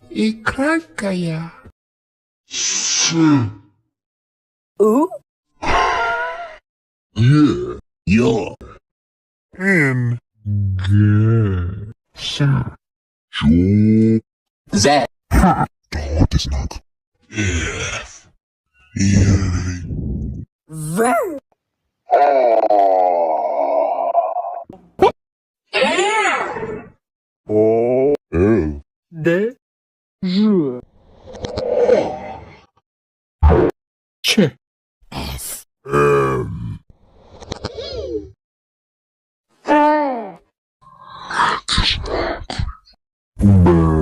И краткая. С. У. Е. Я. Н. Г. Ша. Чу. З. Третій знак. Ф. Й. В. О. Л. Д. Ж. Ч. Ф. М. Б.